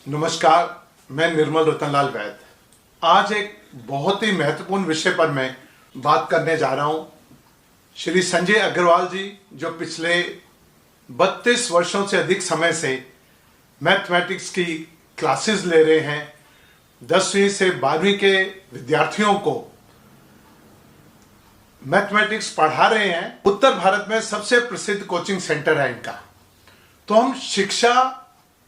नमस्कार, मैं निर्मल रतनलाल वैद। आज एक बहुत ही महत्वपूर्ण विषय पर मैं बात करने जा रहा हूं। श्री संजय अग्रवाल जी, जो पिछले 32 वर्षों से अधिक समय से मैथमेटिक्स की क्लासेस ले रहे हैं, 10वीं से 12वीं के विद्यार्थियों को मैथमेटिक्स पढ़ा रहे हैं। उत्तर भारत में सबसे प्रसिद्ध कोचिंग सेंटर है इनका। तो हम शिक्षा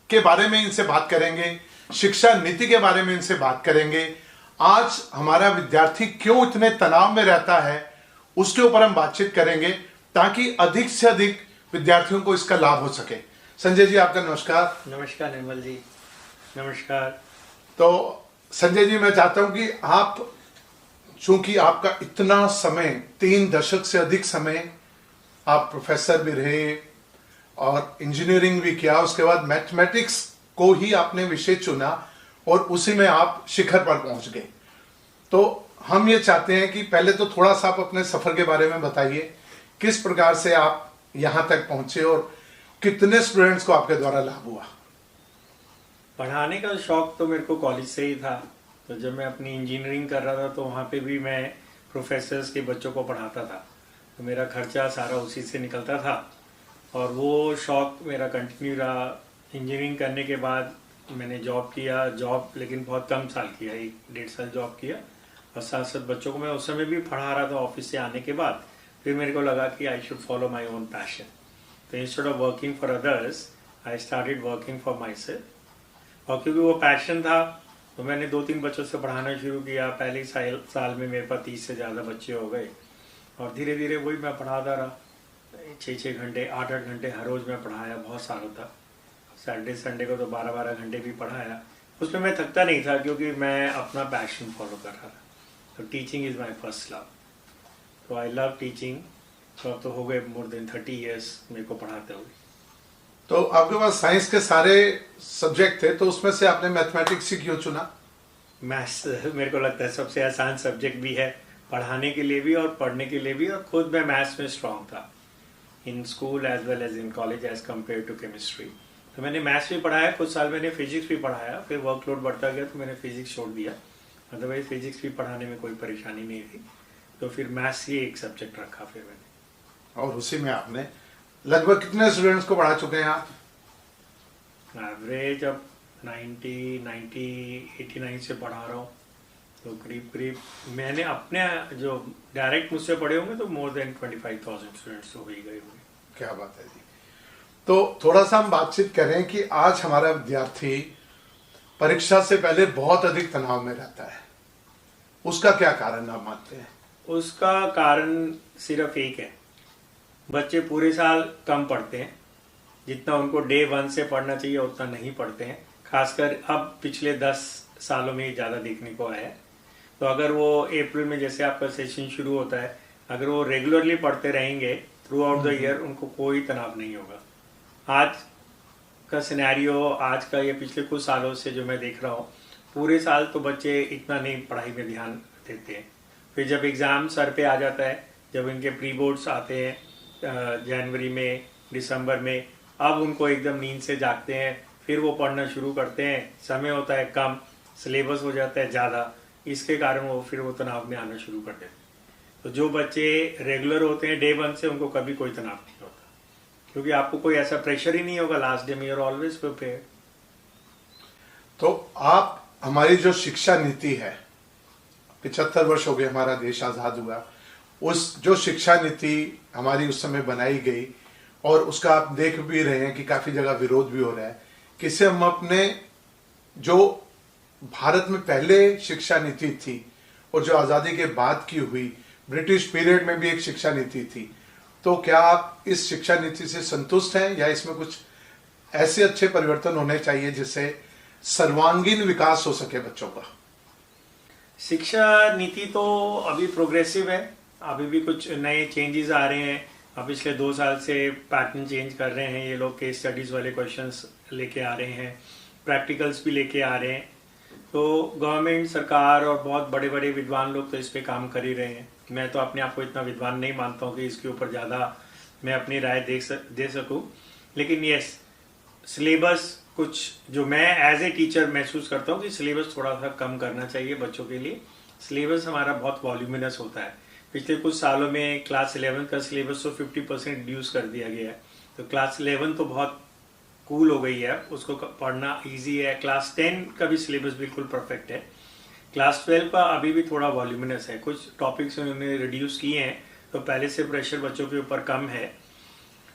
के बारे में इनसे बात करेंगे, शिक्षा नीति के बारे में इनसे बात करेंगे। आज हमारा विद्यार्थी क्यों इतने तनाव में रहता है, उसके ऊपर हम बातचीत करेंगे ताकि अधिक से अधिक विद्यार्थियों को इसका लाभ हो सके। संजय जी, आपका नमस्कार। नमस्कार निर्मल जी, नमस्कार। तो संजय जी, मैं चाहता हूं कि आप, चूंकि आपका इतना समय, 3 दशक से अधिक समय आप प्रोफेसर भी रहे और इंजीनियरिंग भी किया, उसके बाद मैथमेटिक्स को ही आपने विषय चुना और उसी में आप शिखर पर पहुंच गए। तो हम ये चाहते हैं कि पहले तो थोड़ा सा आप अपने सफर के बारे में बताइए, किस प्रकार से आप यहां तक पहुंचे और कितने स्टूडेंट्स को आपके द्वारा लाभ हुआ। पढ़ाने का शौक तो मेरे को कॉलेज से ही था। तो जब मैं अपनी इंजीनियरिंग कर रहा था तो वहाँ पे भी मैं प्रोफेसर्स के बच्चों को पढ़ाता था, तो मेरा खर्चा सारा उसी से निकलता था और वो शौक मेरा कंटिन्यू रहा। इंजीनियरिंग करने के बाद मैंने जॉब किया, लेकिन बहुत कम साल किया, 1-1.5 साल जॉब किया और साथ साथ बच्चों को मैं उस समय भी पढ़ा रहा था। ऑफिस से आने के बाद फिर मेरे को लगा कि I should follow my own passion. तो instead of working for others I started working for myself. और क्योंकि वो पैशन था तो मैंने 2-3 बच्चों से पढ़ाना शुरू किया। पहले साल में मेरे पास 30 से ज़्यादा बच्चे हो गए और धीरे धीरे वही मैं पढ़ाता रहा। 6-6 घंटे, 8-8 घंटे हर रोज़ मैं पढ़ाया बहुत सालों तक। सैटरडे संडे को तो 12-12 घंटे भी पढ़ाया। उसमें मैं थकता नहीं था क्योंकि मैं अपना पैशन फॉलो कर रहा था। तो teaching is my first love. तो आई लव टीचिंग। तो अब तो हो गए मोर देन 30 ईयर्स मेरे को पढ़ाते हुए। तो आपके पास साइंस के सारे सब्जेक्ट थे, तो उसमें से आपने मैथमेटिक्स ही क्यों चुना? मैथ्स मेरे को लगता है सबसे आसान सब्जेक्ट भी है, पढ़ाने के लिए भी और पढ़ने के लिए भी। और खुद मैं मैथ्स में स्ट्रांग था in school as well as in college as compare to chemistry. तो मैंने मैथ्स भी पढ़ाया, कुछ साल मैंने फिजिक्स भी पढ़ाया, फिर वर्कलोड बढ़ता गया तो मैंने फिजिक्स छोड़ दिया। अदरवाइज फिजिक्स भी पढ़ाने में कोई परेशानी नहीं थी। तो फिर मैथ्स ही एक सब्जेक्ट रखा फिर मैंने। और उसी में आपने लगभग कितने स्टूडेंट्स को पढ़ा चुके हैं आप? एवरेज अब 89 से पढ़ा रहा हूँ। तो करीब मैंने अपने जो डायरेक्ट मुझसे पढ़े होंगे तो मोर देन 25,000 स्टूडेंट्स तो हो ही गए होंगे। क्या बात है जी। तो थोड़ा सा हम बातचीत करें कि आज हमारा विद्यार्थी परीक्षा से पहले बहुत अधिक तनाव में रहता है, उसका क्या कारण आप मानते हैं? उसका कारण सिर्फ एक है, बच्चे पूरे साल कम पढ़ते हैं। जितना उनको डे 1 से पढ़ना चाहिए उतना नहीं पढ़ते हैं। खासकर अब पिछले 10 सालों में ज़्यादा देखने को आया है। तो अगर वो अप्रैल में जैसे आपका सेशन शुरू होता है, अगर वो रेगुलरली पढ़ते रहेंगे थ्रू आउट द ईयर, उनको कोई तनाव नहीं होगा। आज का सिनेरियो, आज का ये पिछले कुछ सालों से जो मैं देख रहा हूँ, पूरे साल तो बच्चे इतना नहीं पढ़ाई में ध्यान देते हैं। फिर जब एग्ज़ाम सर पे आ जाता है, जब इनके प्री बोर्ड्स आते हैं जनवरी में, दिसंबर में, अब उनको एकदम नींद से जागते हैं, फिर वो पढ़ना शुरू करते हैं। समय होता है कम, सिलेबस हो जाता है ज़्यादा, इसके कारण वो फिर वो तनाव में आना शुरू कर देते हैं। तो जो बच्चे रेगुलर होते हैं डे 1 से, उनको कभी कोई तनाव नहीं होता क्योंकि आपको कोई ऐसा प्रेशर ही नहीं होगा। लास्ट डे में यू आर ऑलवेज प्रिपेयर्ड। तो आप, हमारी जो शिक्षा नीति है, 75 वर्ष हो गए हमारा देश आजाद हुआ, उस जो शिक्षा नीति हमारी उस समय बनाई गई और उसका आप देख भी रहे हैं कि काफी जगह विरोध भी हो रहा है, किसे हम अपने जो भारत में पहले शिक्षा नीति थी और जो आजादी के बाद की हुई, ब्रिटिश पीरियड में भी एक शिक्षा नीति थी, तो क्या आप इस शिक्षा नीति से संतुष्ट हैं या इसमें कुछ ऐसे अच्छे परिवर्तन होने चाहिए जिससे सर्वांगीण विकास हो सके बच्चों का? शिक्षा नीति तो अभी प्रोग्रेसिव है, अभी भी कुछ नए चेंजेस आ रहे हैं। अब पिछले 2 साल से पैटर्न चेंज कर रहे हैं ये लोग, केस स्टडीज़ वाले क्वेश्चंस लेके आ रहे हैं, प्रैक्टिकल्स भी लेके आ रहे हैं। तो गवर्नमेंट, सरकार और बहुत बड़े बड़े विद्वान लोग तो इस पे काम कर ही रहे हैं। मैं तो अपने आप को इतना विद्वान नहीं मानता हूँ कि इसके ऊपर ज़्यादा मैं अपनी राय दे सकूँ। लेकिन यस, सिलेबस कुछ जो मैं एज ए टीचर महसूस करता हूँ कि सिलेबस थोड़ा सा कम करना चाहिए बच्चों के लिए। सिलेबस हमारा बहुत वॉल्यूमिनस होता है। पिछले कुछ सालों में क्लास 11 का सिलेबस तो 50% रिड्यूस कर दिया गया है, तो क्लास 11 तो बहुत कूल हो गई है, उसको पढ़ना इजी है। क्लास 10 का भी सिलेबस बिल्कुल परफेक्ट है। क्लास 12 का अभी भी थोड़ा वॉल्यूमिनस है, कुछ टॉपिक्स उन्होंने रिड्यूस किए हैं, तो पहले से प्रेशर बच्चों के ऊपर कम है।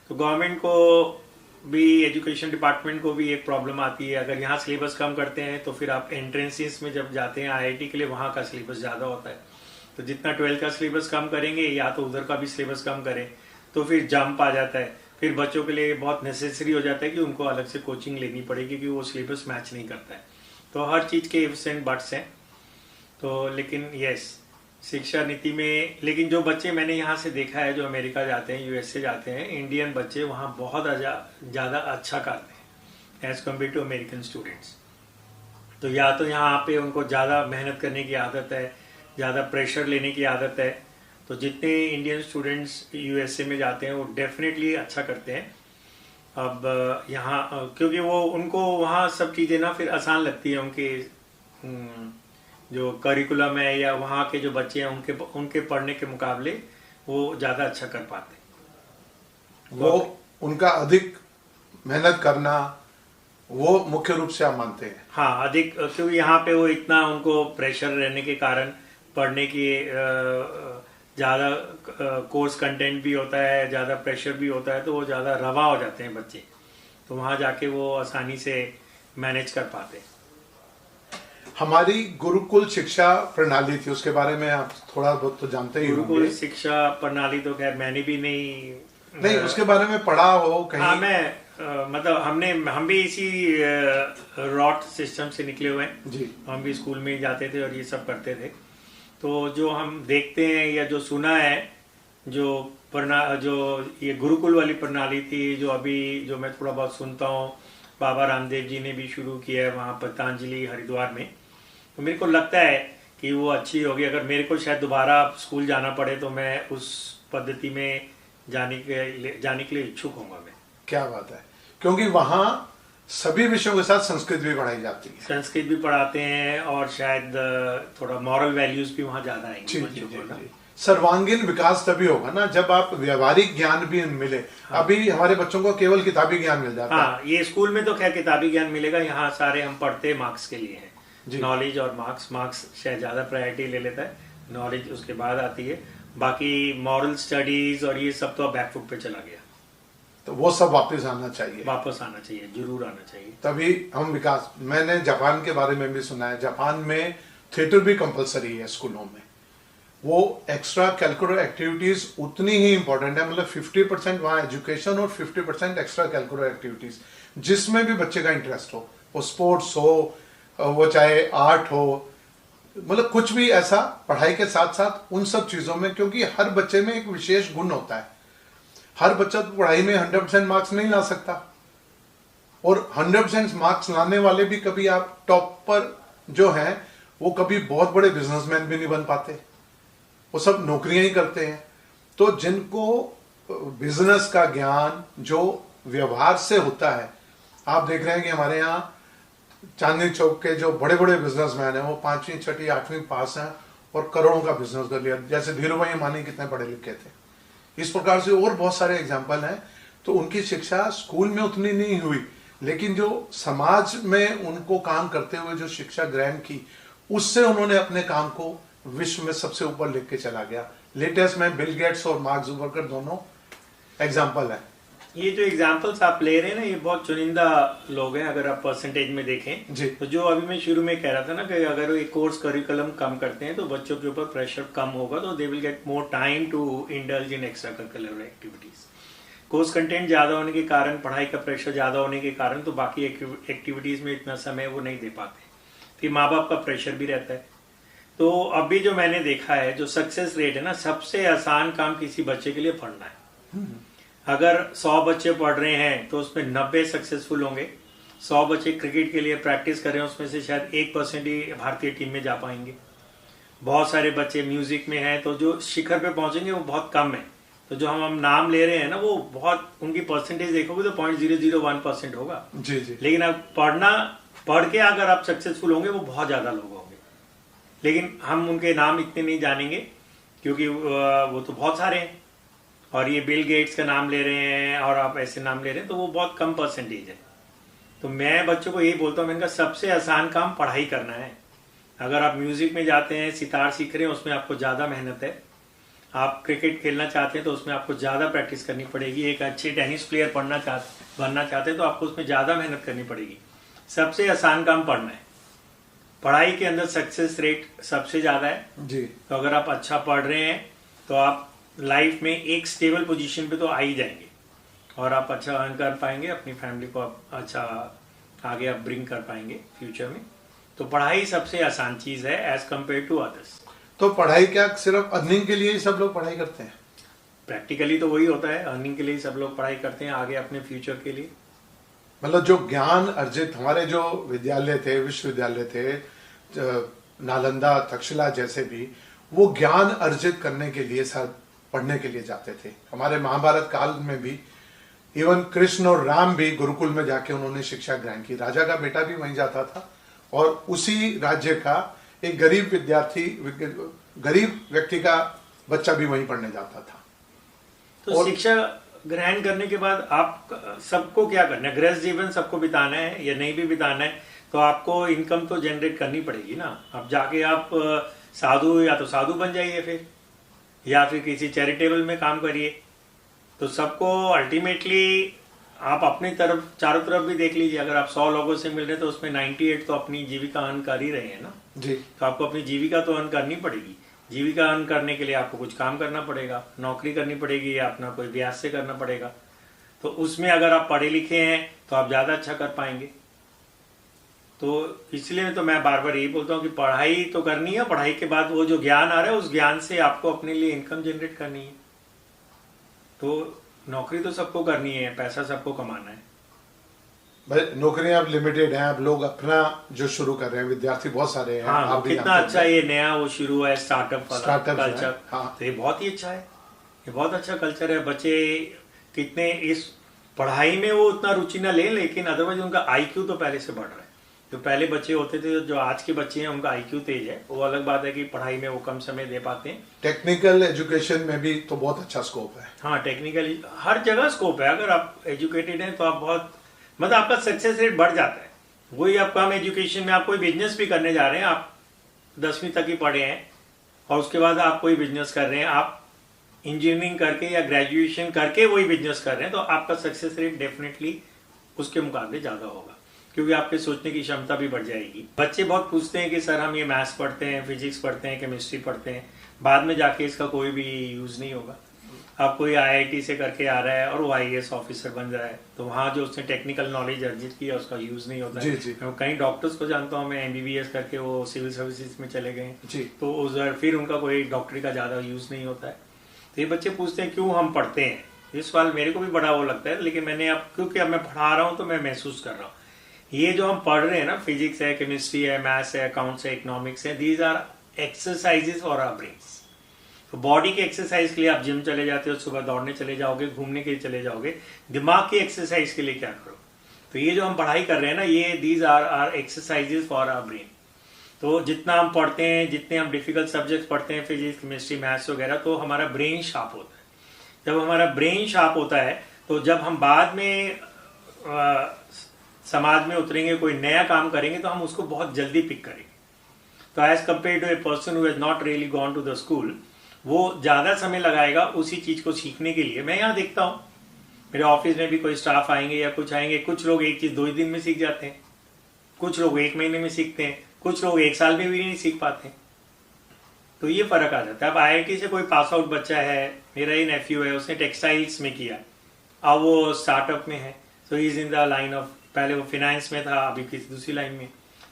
तो गवर्नमेंट को भी, एजुकेशन डिपार्टमेंट को भी एक प्रॉब्लम आती है, अगर यहाँ सिलेबस कम करते हैं तो फिर आप एंट्रेंसेस में जब जाते हैं IIT के लिए, वहाँ का सिलेबस ज़्यादा होता है। तो जितना 12 का सिलेबस कम करेंगे या तो उधर का भी सिलेबस कम करें, तो फिर जंप आ जाता है। फिर बच्चों के लिए बहुत नेसेसरी हो जाता है कि उनको अलग से कोचिंग लेनी पड़ेगी क्योंकि वो सिलेबस मैच नहीं करता है। तो हर चीज़ के इफ्स एंड बट्स हैं। तो लेकिन यस, शिक्षा नीति में, लेकिन जो बच्चे मैंने यहाँ से देखा है जो अमेरिका जाते हैं, USA जाते हैं, इंडियन बच्चे वहाँ बहुत ज़्यादा अच्छा करते हैं as compare to American students. तो या तो यहाँ पे उनको ज़्यादा मेहनत करने की आदत है, ज़्यादा प्रेशर लेने की आदत है। तो जितने इंडियन स्टूडेंट्स USA में जाते हैं वो डेफिनेटली अच्छा करते हैं। अब यहाँ क्योंकि वो उनको वहाँ सब चीज़ें ना फिर आसान लगती है, उनके जो करिकुलम है या वहाँ के जो बच्चे हैं उनके पढ़ने के मुकाबले वो ज़्यादा अच्छा कर पाते हैं। वो उनका अधिक मेहनत करना वो मुख्य रूप से आप मानते हैं? हाँ, अधिक, क्योंकि यहाँ पे वो इतना उनको प्रेशर रहने के कारण पढ़ने की ज़्यादा कोर्स कंटेंट भी होता है, ज़्यादा प्रेशर भी होता है, तो वो ज़्यादा रवा हो जाते हैं बच्चे। तो वहाँ जाके वो आसानी से मैनेज कर पाते हैं। हमारी गुरुकुल शिक्षा प्रणाली थी, उसके बारे में आप थोड़ा बहुत तो जानते ही होंगे। गुरुकुल शिक्षा प्रणाली तो खैर मैंने भी नहीं उसके बारे में पढ़ा हो कहीं? हाँ, मैं मतलब हम भी इसी रॉट सिस्टम से निकले हुए हैं जी। हम भी स्कूल में ही जाते थे और ये सब करते थे। तो जो हम देखते हैं या जो सुना है, जो ये गुरुकुल वाली प्रणाली थी, जो अभी जो मैं थोड़ा बहुत सुनता हूँ, बाबा रामदेव जी ने भी शुरू किया है वहाँ पतंजलि हरिद्वार में, तो मेरे को लगता है कि वो अच्छी होगी। अगर मेरे को शायद दोबारा स्कूल जाना पड़े तो मैं उस पद्धति में जाने के लिए इच्छुक होऊंगा मैं। क्या बात है, क्योंकि वहाँ सभी विषयों के साथ संस्कृत भी पढ़ाई जाती है। संस्कृत भी पढ़ाते हैं और शायद थोड़ा मॉरल वैल्यूज भी वहाँ ज्यादा आएंगे बच्चों को ना। सर्वांगीण विकास तभी होगा ना जब आप व्यवहारिक ज्ञान भी मिले। हाँ। अभी हमारे बच्चों को केवल किताबी ज्ञान मिल जाता है। हाँ, ये स्कूल में तो खैर किताबी ज्ञान मिलेगा, यहाँ सारे हम पढ़ते मार्क्स के लिए हैं, नॉलेज और मार्क्स शायद ज्यादा प्रायोरिटी ले लेता है, नॉलेज उसके बाद आती है, बाकी मॉरल स्टडीज और ये सब तो बैकफुट पे चला गया। तो वो सब वापस आना चाहिए, जरूर आना चाहिए, तभी हम विकास। मैंने जापान के बारे में भी सुना है, जापान में थिएटर भी कंपलसरी है स्कूलों में। वो एक्स्ट्रा कैलकुलर एक्टिविटीज उतनी ही इंपॉर्टेंट है, मतलब 50% वहाँ एजुकेशन और 50% एक्स्ट्रा कैलकुलर एक्टिविटीज, जिसमें भी बच्चे का इंटरेस्ट हो, वो स्पोर्ट्स हो, वो चाहे आर्ट हो, मतलब कुछ भी ऐसा पढ़ाई के साथ साथ उन सब चीजों में, क्योंकि हर बच्चे में एक विशेष गुण होता है। हर बच्चा तो पढ़ाई में 100% मार्क्स नहीं ला सकता, और 100% मार्क्स लाने वाले भी कभी आप टॉप पर जो हैं वो कभी बहुत बड़े बिजनेसमैन भी नहीं बन पाते, वो सब नौकरियां ही करते हैं। तो जिनको बिजनेस का ज्ञान जो व्यवहार से होता है, आप देख रहे हैं कि हमारे यहाँ चांदनी चौक के जो बड़े बड़े बिजनेसमैन हैं वो 5वीं 6वीं 8वीं पास हैं और करोड़ों का बिजनेस कर लिया, जैसे धीरू भाई अंबानी कितने पढ़े लिखे थे। इस प्रकार से और बहुत सारे एग्जाम्पल हैं। तो उनकी शिक्षा स्कूल में उतनी नहीं हुई, लेकिन जो समाज में उनको काम करते हुए जो शिक्षा ग्रहण की, उससे उन्होंने अपने काम को विश्व में सबसे ऊपर लेके चला गया। लेटेस्ट में बिल गेट्स और मार्क जुकरबर्ग दोनों एग्जाम्पल है। ये जो एग्जाम्पल्स आप ले रहे हैं ना, ये बहुत चुनिंदा लोग हैं अगर आप परसेंटेज में देखें जी। तो जो अभी मैं शुरू में कह रहा था ना कि अगर एक कोर्स करिकुलम कम करते हैं तो बच्चों के ऊपर प्रेशर कम होगा, तो they will get more time to indulge in extra curricular activities. Course content ज्यादा होने के कारण, पढ़ाई का प्रेशर ज्यादा होने के कारण, तो बाकी एक्टिविटीज में इतना समय वो नहीं दे पाते, फिर माँ बाप का प्रेशर भी रहता है। तो अभी जो मैंने देखा है, जो सक्सेस रेट है ना, सबसे आसान काम किसी बच्चे के लिए पढ़ना है। अगर 100 बच्चे पढ़ रहे हैं तो उसमें 90 सक्सेसफुल होंगे। 100 बच्चे क्रिकेट के लिए प्रैक्टिस कर रहे हैं, उसमें से शायद 1% ही भारतीय टीम में जा पाएंगे। बहुत सारे बच्चे म्यूजिक में हैं, तो जो शिखर पे पहुंचेंगे वो बहुत कम है, तो जो हम नाम ले रहे हैं ना, वो बहुत, उनकी परसेंटेज देखोगे तो 0.001% होगा। जी जी। लेकिन अब पढ़ के अगर आप सक्सेसफुल होंगे वो बहुत ज्यादा लोग होंगे। लेकिन हम उनके नाम इतने नहीं जानेंगे क्योंकि वो तो बहुत सारे हैं, और ये बिल गेट्स का नाम ले रहे हैं और आप ऐसे नाम ले रहे हैं, तो वो बहुत कम परसेंटेज है। तो मैं बच्चों को यही बोलता हूँ, मैंने कहा सबसे आसान काम पढ़ाई करना है। अगर आप म्यूजिक में जाते हैं, सितार सीख रहे हैं, उसमें आपको ज्यादा मेहनत है। आप क्रिकेट खेलना चाहते हैं तो उसमें आपको ज्यादा प्रैक्टिस करनी पड़ेगी। एक अच्छे टेनिस प्लेयर बनना चाहते हैं तो आपको उसमें ज्यादा मेहनत करनी पड़ेगी। सबसे आसान काम पढ़ना है। पढ़ाई के अंदर सक्सेस रेट सबसे ज्यादा है जी। तो अगर आप अच्छा पढ़ रहे हैं तो आप लाइफ में एक स्टेबल पोजीशन पे तो आ ही जाएंगे, और आप अच्छा अर्न कर पाएंगे, अपनी फैमिली को आप अच्छा आगे आप ब्रिंग कर पाएंगे फ्यूचर में। तो पढ़ाई सबसे आसान चीज है एज कम्पेयर टू अदर्स। तो पढ़ाई क्या सिर्फ अर्निंग के लिए ही सब लोग पढ़ाई करते हैं? प्रैक्टिकली तो वही होता है, अर्निंग के लिए सब लोग पढ़ाई करते हैं, आगे अपने फ्यूचर के लिए। मतलब जो ज्ञान अर्जित, हमारे जो विद्यालय थे, विश्वविद्यालय थे, नालंदा, तक्षशिला जैसे भी, वो ज्ञान अर्जित करने के लिए सर पढ़ने के लिए जाते थे। हमारे महाभारत काल में भी इवन कृष्ण और राम भी गुरुकुल में जाके उन्होंने शिक्षा ग्रहण की। राजा का बेटा भी वहीं जाता था और उसी राज्य का एक गरीब व्यक्ति का बच्चा भी वहीं पढ़ने जाता था। तो शिक्षा ग्रहण करने के बाद आप सबको क्या करना है, गृहस्थ जीवन सबको बिताना है या नहीं भी बिताना है, तो आपको इनकम तो जनरेट करनी पड़ेगी ना। अब जाके आप साधु, या तो साधु बन जाइए फिर, या फिर किसी चैरिटेबल में काम करिए। तो सबको अल्टीमेटली आप अपनी तरफ, चारों तरफ भी देख लीजिए, अगर आप 100 लोगों से मिल रहे हैं तो उसमें 98 तो अपनी जीविका अर्न कर ही रहे हैं ना जी। तो आपको अपनी जीविका तो अर्न करनी पड़ेगी। जीविका अर्न करने के लिए आपको कुछ काम करना पड़ेगा, नौकरी करनी पड़ेगी या अपना कोई ब्याज से करना पड़ेगा। तो उसमें अगर आप पढ़े लिखे हैं तो आप ज्यादा अच्छा कर पाएंगे। तो इसलिए तो मैं बार बार यही बोलता हूँ कि पढ़ाई तो करनी है, पढ़ाई के बाद वो जो ज्ञान आ रहा है उस ज्ञान से आपको अपने लिए इनकम जनरेट करनी है। तो नौकरी तो सबको करनी है, पैसा सबको कमाना है। भाई नौकरियां अब लिमिटेड हैं, अब लोग अपना जो शुरू कर रहे हैं, विद्यार्थी बहुत सारे हैं। हाँ, कितना अच्छा ये नया वो शुरू है स्टार्टअप कल्चर। हाँ। तो ये बहुत ही अच्छा है, ये बहुत अच्छा कल्चर है। बच्चे कितने इस पढ़ाई में वो उतना रुचि ना ले, लेकिन अदरवाइज उनका आईक्यू तो पहले से बढ़ रहा है। जो पहले बच्चे होते थे, जो आज के बच्चे हैं, उनका आईक्यू तेज है। वो अलग बात है कि पढ़ाई में वो कम समय दे पाते हैं। टेक्निकल एजुकेशन में भी तो बहुत अच्छा स्कोप है। हाँ, टेक्निकली हर जगह स्कोप है। अगर आप एजुकेटेड हैं तो आप बहुत, मतलब आपका सक्सेस रेट बढ़ जाता है। वही आप कम एजुकेशन में आप कोई बिजनेस भी करने जा रहे हैं, आप 10वीं तक ही पढ़े हैं और उसके बाद आप कोई बिजनेस कर रहे हैं, आप इंजीनियरिंग करके या ग्रेजुएशन करके वही बिजनेस कर रहे हैं, तो आपका सक्सेस रेट डेफिनेटली उसके मुकाबले ज्यादा होगा, क्योंकि आपके सोचने की क्षमता भी बढ़ जाएगी। बच्चे बहुत पूछते हैं कि सर हम ये मैथ्स पढ़ते हैं, फिजिक्स पढ़ते हैं, केमिस्ट्री पढ़ते हैं, बाद में जाके इसका कोई भी यूज नहीं होगा। अब कोई IIT से करके आ रहा है और वो IAS ऑफिसर बन रहा है, तो वहाँ जो उसने टेक्निकल नॉलेज अर्जित किया उसका यूज नहीं होता है। मैं कई डॉक्टर्स को जानता हूँ, मैं MBBS करके वो सिविल सर्विसेज में चले गए, तो उधर फिर उनका कोई डॉक्टरी का ज्यादा यूज नहीं होता है। तो ये बच्चे पूछते हैं क्यों हम पढ़ते हैं, ये सवाल मेरे को भी बड़ा वो लगता है। लेकिन मैंने अब क्योंकि अब मैं पढ़ा रहा हूँ तो मैं महसूस कर रहा हूँ, ये जो हम पढ़ रहे हैं ना, फिजिक्स है, केमिस्ट्री है, मैथ्स है, अकाउंट्स है, इकोनॉमिक्स है, these are exercises for our brains. तो बॉडी के एक्सरसाइज के लिए आप जिम चले जाते हो, सुबह दौड़ने चले जाओगे, घूमने के लिए चले जाओगे, दिमाग की एक्सरसाइज के लिए क्या करो। तो ये जो हम पढ़ाई कर रहे हैं ना, ये these are exercises for our brain. तो जितना हम पढ़ते हैं, जितने हम डिफिकल्ट सब्जेक्ट पढ़ते हैं, फिजिक्स, केमिस्ट्री, मैथ्स वगैरह, तो हमारा ब्रेन शार्प होता है। जब हमारा ब्रेन शार्प होता है तो जब हम बाद में समाज में उतरेंगे, कोई नया काम करेंगे, तो हम उसको बहुत जल्दी पिक करेंगे। तो as compare to a person who has not really gone to the school, वो ज्यादा समय लगाएगा उसी चीज को सीखने के लिए। मैं यहाँ देखता हूँ मेरे ऑफिस में भी कोई स्टाफ आएंगे या कुछ आएंगे, कुछ लोग एक चीज 2 दिन में सीख जाते हैं, कुछ लोग 1 महीने में सीखते हैं, कुछ लोग 1 साल में भी नहीं सीख पाते। तो ये फर्क आ जाता है। अब IIT से कोई पास आउट बच्चा है, मेरा ही नेफ्यू है, उसने टेक्सटाइल्स में किया, अब वो स्टार्टअप में है, so is in the line of, पहले वो फाइनेंस में था, अभी किसी दूसरी लाइन में।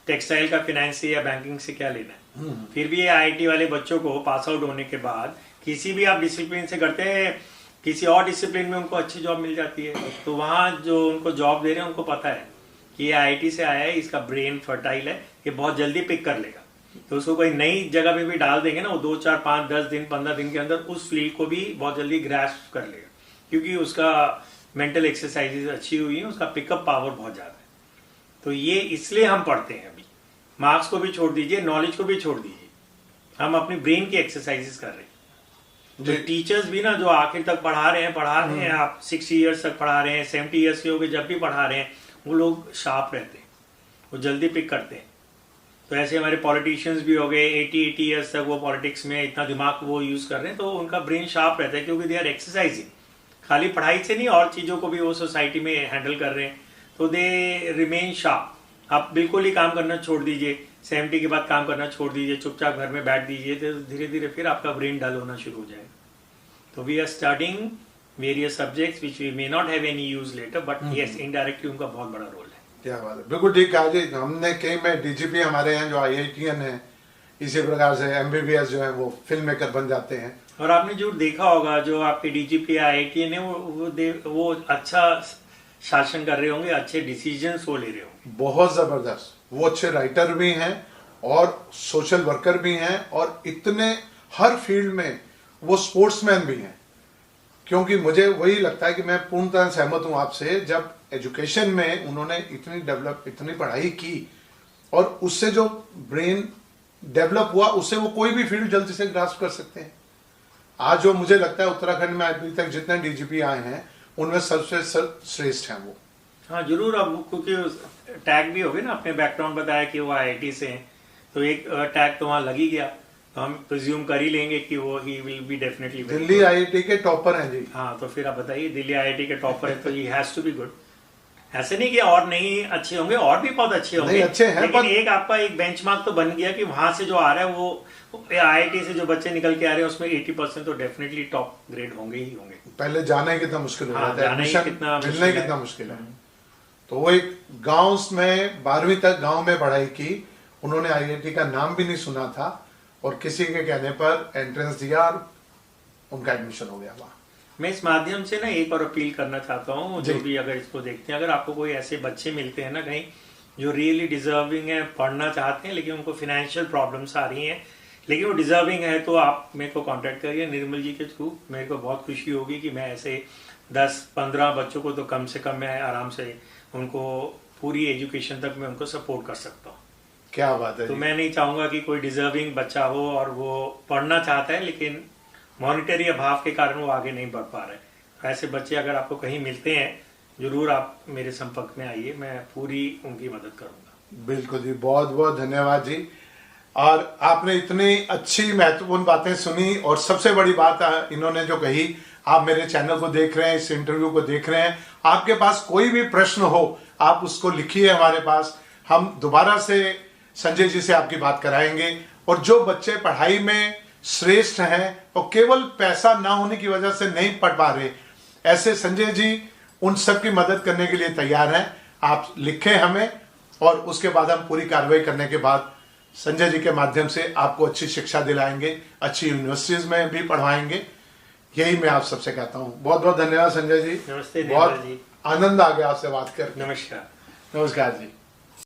टेक्सटाइल का फाइनेंस से या बैंकिंग से क्या लेना है। फिर भी ये IIT वाले बच्चों को पास आउट होने के बाद किसी भी आप डिसिप्लिन से करते हैं, किसी और डिसिप्लिन में उनको अच्छी जॉब मिल जाती है। तो वहाँ जो उनको जॉब दे रहे हैं उनको पता है कि ये IIT से आया है, इसका ब्रेन फर्टाइल है, ये बहुत जल्दी पिक कर लेगा। तो उसको कोई नई जगह पे भी डाल देंगे ना, वो 2 4 5 10 दिन 15 दिन के अंदर उस फील्ड को भी बहुत जल्दी ग्रास्प कर लेगा, क्योंकि उसका मेंटल एक्सरसाइजेज अच्छी हुई है, उसका पिकअप पावर बहुत ज्यादा है। तो ये इसलिए हम पढ़ते हैं। अभी मार्क्स को भी छोड़ दीजिए, नॉलेज को भी छोड़ दीजिए, हम अपनी ब्रेन की एक्सरसाइजेस कर रहे हैं। जो टीचर्स भी ना जो आखिर तक पढ़ा रहे हैं, आप 60 इयर्स तक पढ़ा रहे हैं, 70 इयर्स के हो गए जब भी पढ़ा रहे हैं, वो लोग शार्प रहते हैं, वो जल्दी पिक करते हैं। तो ऐसे हमारे पॉलिटिशियंस भी हो गए 80 इयर्स तक वो पॉलिटिक्स में इतना दिमाग वो यूज कर रहे हैं, तो उनका ब्रेन शार्प रहता है, क्योंकि दे आर एक्सरसाइजिंग। खाली पढ़ाई से नहीं, और चीजों को भी वो सोसाइटी में हैंडल कर रहे हैं, तो दे रिमेन शार्प। आप बिल्कुल ही काम करना छोड़ दीजिए, 70 के बाद काम करना छोड़ दीजिए, चुपचाप घर में बैठ दीजिए, तो धीरे धीरे फिर आपका ब्रेन डल होना शुरू हो जाएगा। तो we are studying various subjects which we may not have any use later, but yes indirectly उनका बहुत बड़ा रोल है। क्या बात है, बिल्कुल ठीक कहा जी। हमने कई में डीजीपी हमारे यहाँ जो IITian है, इसी प्रकार से MBBS जो है वो फिल्म मेकर बन जाते हैं। और आपने जो देखा होगा, जो आपके DGP IITian है वो अच्छा शासन कर रहे होंगे, अच्छे डिसीजंस वो ले रहे होंगे। बहुत जबरदस्त, वो अच्छे राइटर भी हैं और सोशल वर्कर भी हैं, और इतने हर फील्ड में वो स्पोर्ट्समैन भी हैं। क्योंकि मुझे वही लगता है कि मैं पूर्णतः सहमत हूं आपसे, जब एजुकेशन में उन्होंने इतनी पढ़ाई की और उससे जो ब्रेन डेवलप हुआ, उससे वो कोई भी फील्ड जल्दी से ग्रास्प कर सकते हैं। आज जो मुझे लगता है उत्तराखंड में अभी तक जितने DGP आए हैं उनमें सबसे श्रेष्ठ हैं वो। हाँ जरूर, अब क्योंकि टैग भी हो गए ना, अपने बैकग्राउंड बताया कि वो IIT से हैं, तो एक टैग तो वहां लग ही गया, तो हम प्रिज्यूम कर ही लेंगे कि वो he will be definitely. Delhi IIT के टॉपर हैं जी। हाँ, तो फिर आप बताइए, दिल्ली IIT के टॉपर है तो he has to be good. ऐसे नहीं कि और नहीं अच्छे होंगे, और भी बहुत अच्छे होंगे, अच्छे हैं, लेकिन एक आपका एक बेंचमार्क तो बन गया कि वहां से जो आ रहा है वो IIT से जो बच्चे निकल के आ रहे हैं उसमें 80% तो डेफिनेटली टॉप ग्रेड होंगे ही होंगे। पहले जाना ही कितना मुश्किल हो जाता है, एडमिशन मिलना ही कितना मुश्किल है। तो वो एक गांव में 12वीं तक गांव में पढ़ाई की, उन्होंने IIT का नाम भी नहीं सुना था, और किसी के कहने पर एंट्रेंस दिया और उनका एडमिशन हो गया वहां। मैं इस माध्यम से ना एक और अपील करना चाहता हूँ, जो भी अगर इसको देखते हैं, अगर आपको कोई ऐसे बच्चे मिलते हैं ना कहीं जो रियली डिजर्विंग है, पढ़ना चाहते हैं लेकिन उनको फाइनेंशियल प्रॉब्लम्स आ रही हैं, लेकिन वो डिजर्विंग है, तो आप मेरे को कांटेक्ट करिए निर्मल जी के थ्रू। मेरे को बहुत खुशी होगी कि मैं ऐसे 10-15 बच्चों को तो कम से कम मैं आराम से उनको पूरी एजुकेशन तक मैं उनको सपोर्ट कर सकता हूँ। क्या बात है। तो मैं नहीं चाहूंगा कि कोई डिजर्विंग बच्चा हो और वो पढ़ना चाहता है लेकिन मॉनिटरी अभाव के कारण वो आगे नहीं बढ़ पा रहे। ऐसे बच्चे अगर आपको कहीं मिलते हैं, जरूर आप मेरे संपर्क में आइए, मैं पूरी उनकी मदद करूंगा। बिल्कुल जी, बहुत बहुत धन्यवाद जी। और आपने इतनी अच्छी महत्वपूर्ण बातें सुनी, और सबसे बड़ी बात इन्होंने जो कही, आप मेरे चैनल को देख रहे हैं, इस इंटरव्यू को देख रहे हैं, आपके पास कोई भी प्रश्न हो आप उसको लिखिए हमारे पास, हम दोबारा से संजय जी से आपकी बात कराएंगे। और जो बच्चे पढ़ाई में श्रेष्ठ हैं और केवल पैसा ना होने की वजह से नहीं पढ़ पा रहे, ऐसे संजय जी उन सब की मदद करने के लिए तैयार हैं। आप लिखें हमें, और उसके बाद हम पूरी कार्रवाई करने के बाद संजय जी के माध्यम से आपको अच्छी शिक्षा दिलाएंगे, अच्छी यूनिवर्सिटीज में भी पढ़वाएंगे। यही मैं आप सबसे कहता हूँ। बहुत बहुत धन्यवाद संजय जी। नमस्ते। बहुत आनंद आ गया आपसे बात कर। नमस्कार। नमस्कार जी।